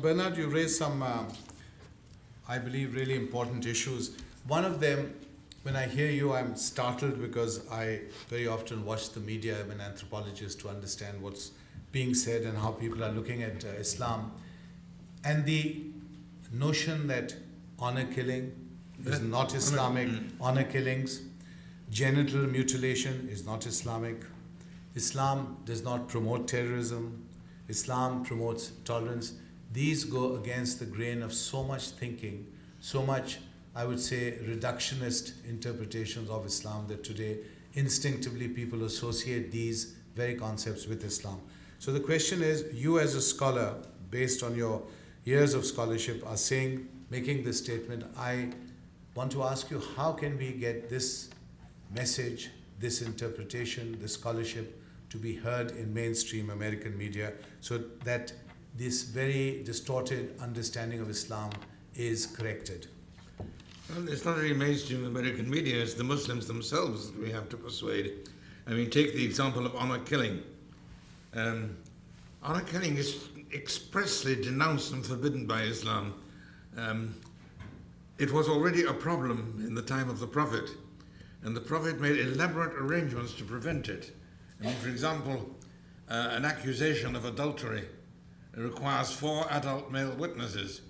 Bernard, you raised some, I believe, really important issues. One of them, when I hear you, I'm startled because I very often watch the media. I'm an anthropologist to understand what's being said and how people are looking at Islam. And the notion that honor killing is not Islamic, honor killings, genital mutilation is not Islamic, Islam does not promote terrorism, Islam promotes tolerance. These go against the grain of so much thinking, so much, I would say, reductionist interpretations of Islam that today instinctively people associate these very concepts with Islam. So the question is, you as a scholar, based on your years of scholarship, are saying, making this statement, I want to ask you, how can we get this message, this interpretation, this scholarship to be heard in mainstream American media so that this very distorted understanding of Islam is corrected? Well, it's not really mainstream American media, it's the Muslims themselves that we have to persuade. I mean, take the example of honor killing. Honor killing is expressly denounced and forbidden by Islam. It was already a problem in the time of the Prophet, and the Prophet made elaborate arrangements to prevent it. I mean, for example, an accusation of adultery requires 4 adult male witnesses.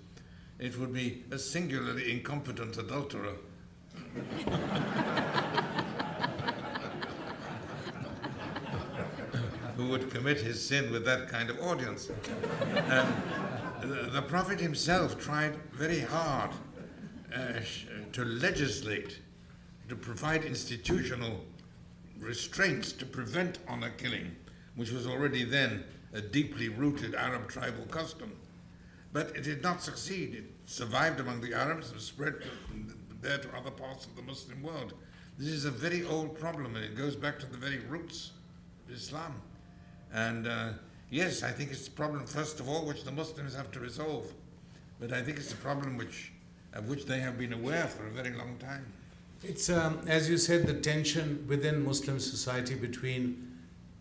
It would be a singularly incompetent adulterer who would commit his sin with that kind of audience. The Prophet himself tried very hard to legislate, to provide institutional restraints to prevent honor killing, which was already then a deeply rooted Arab tribal custom. But it did not succeed. It survived among the Arabs and spread from there to other parts of the Muslim world. This is a very old problem, and it goes back to the very roots of Islam. And yes, I think it's a problem, first of all, which the Muslims have to resolve. But I think it's a problem of which they have been aware for a very long time. It's, as you said, the tension within Muslim society between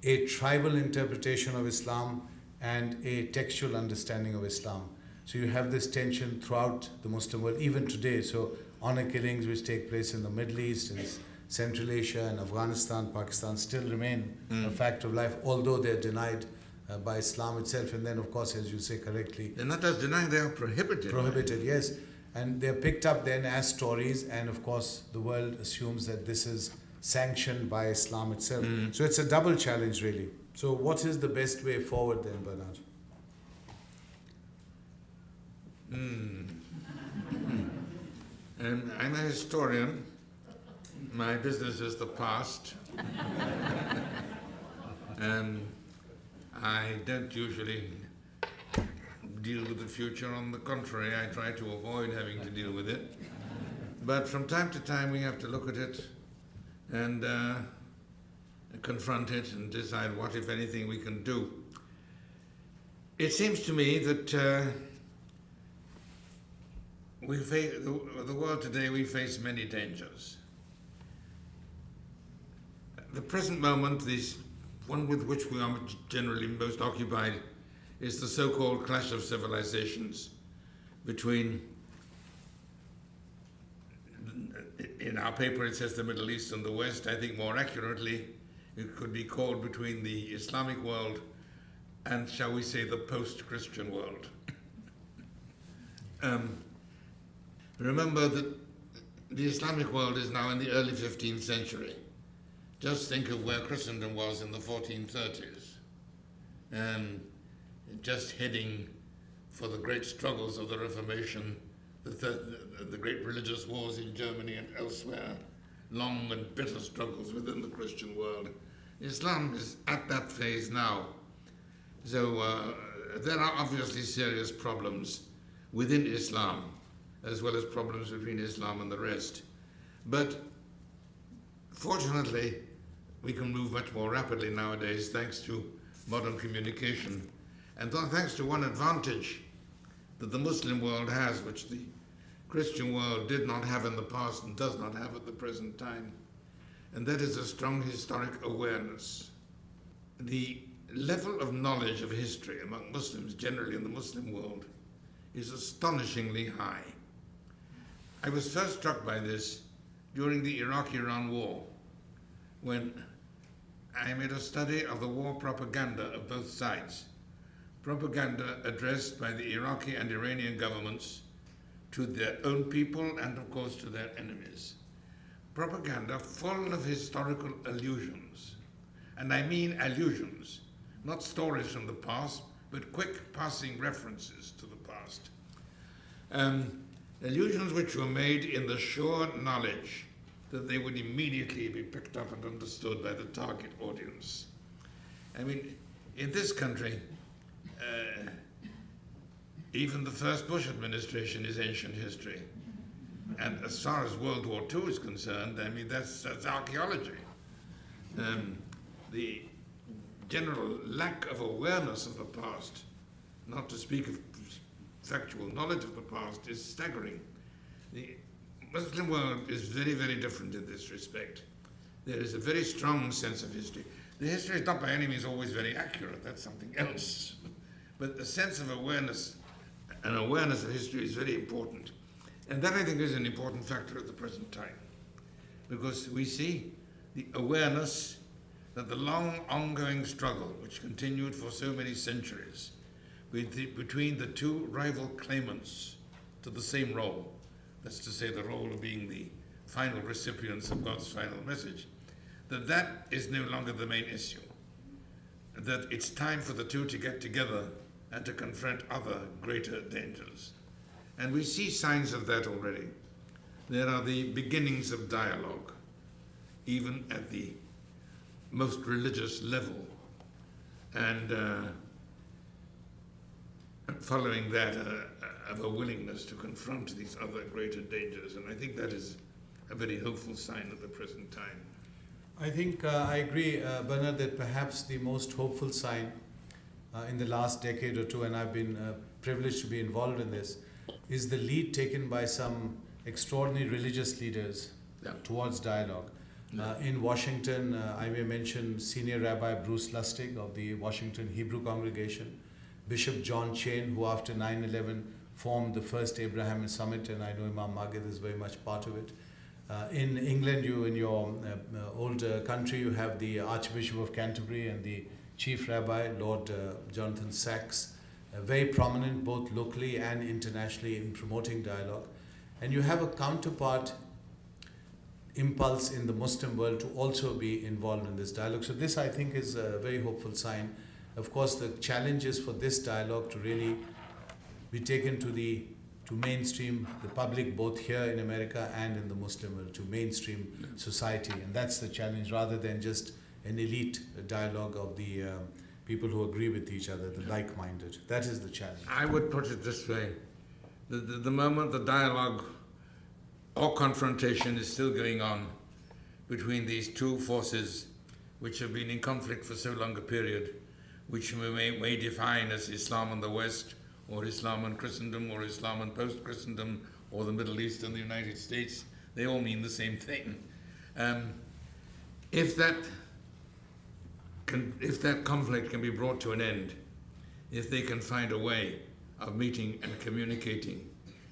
a tribal interpretation of Islam and a textual understanding of Islam. So you have this tension throughout the Muslim world, even today. So honor killings which take place in the Middle East, in Central Asia, and Afghanistan, Pakistan still remain a fact of life, although they're denied by Islam itself. And then, of course, as you say correctly, they're not just denied, they are prohibited. Prohibited, yes. And they're picked up then as stories, and of course the world assumes that this is sanctioned by Islam itself. So it's a double challenge, really. So what is the best way forward then, Bernard? I'm a historian. My business is the past. I don't usually deal with the future. On the contrary, I try to avoid having to deal with it. But from time to time, we have to look at it and confront it and decide what, if anything, we can do. It seems to me that the world today, we face many dangers. The present moment, this one with which we are generally most occupied, is the so-called clash of civilizations between, in our paper it says the Middle East and the West. I think more accurately it could be called between the Islamic world and, shall we say, the post-Christian world. Remember that the Islamic world is now in the early 15th century. Just think of where Christendom was in the 1430s. Just heading for the great struggles of the Reformation, the great religious wars in Germany and elsewhere, long and bitter struggles within the Christian world. Islam is at that phase now. So there are obviously serious problems within Islam, as well as problems between Islam and the rest. But fortunately, we can move much more rapidly nowadays thanks to modern communication. And thanks to one advantage that the Muslim world has, which the Christian world did not have in the past and does not have at the present time, and that is a strong historic awareness. The level of knowledge of history among Muslims generally in the Muslim world is astonishingly high. I was first struck by this during the Iraq-Iran war, when I made a study of the war propaganda of both sides. Propaganda addressed by the Iraqi and Iranian governments to their own people and, of course, to their enemies. Propaganda full of historical allusions. And I mean allusions, not stories from the past, but quick passing references to the past. Allusions which were made in the sure knowledge that they would immediately be picked up and understood by the target audience. I mean, in this country, even the first Bush administration is ancient history. And as far as World War II is concerned, I mean, that's archaeology. The general lack of awareness of the past, not to speak of factual knowledge of the past, is staggering. The Muslim world is very, very different in this respect. There is a very strong sense of history. The history is not by any means always very accurate, that's something else. But the sense of awareness, and awareness of history is very important. And that, I think, is an important factor at the present time. Because we see the awareness that the long ongoing struggle, which continued for so many centuries, between the two rival claimants to the same role, that's to say the role of being the final recipients of God's final message, that is no longer the main issue. That it's time for the two to get together and to confront other greater dangers. And we see signs of that already. There are the beginnings of dialogue, even at the most religious level. And following that, of a willingness to confront these other greater dangers. And I think that is a very hopeful sign at the present time. I think I agree, Bernard, that perhaps the most hopeful sign in the last decade or two, and I've been privileged to be involved in this, is the lead taken by some extraordinary religious leaders towards dialogue. In Washington, I may mention Senior Rabbi Bruce Lustig of the Washington Hebrew congregation, Bishop John Chain, who after 9/11 formed the first Abraham Summit, and I know Imam Magid is very much part of it. In England, in your old country, you have the Archbishop of Canterbury and the Chief Rabbi, Lord Jonathan Sacks, very prominent both locally and internationally in promoting dialogue. And you have a counterpart impulse in the Muslim world to also be involved in this dialogue. So this, I think, is a very hopeful sign. Of course, the challenge is for this dialogue to really be taken to mainstream the public, both here in America and in the Muslim world, to mainstream society. And that's the challenge, rather than just an elite dialogue of the people who agree with each other, the like-minded. That is the challenge. I would put it this way. The moment the dialogue or confrontation is still going on between these two forces which have been in conflict for so long a period, which we may define as Islam and the West, or Islam and Christendom, or Islam and post-Christendom, or the Middle East and the United States, they all mean the same thing. If that conflict can be brought to an end, if they can find a way of meeting and communicating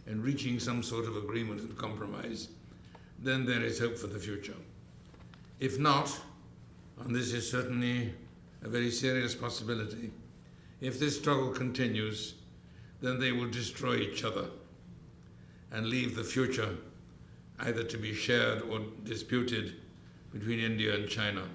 and reaching some sort of agreement and compromise, then there is hope for the future. If not, and this is certainly a very serious possibility, if this struggle continues, then they will destroy each other and leave the future either to be shared or disputed between India and China.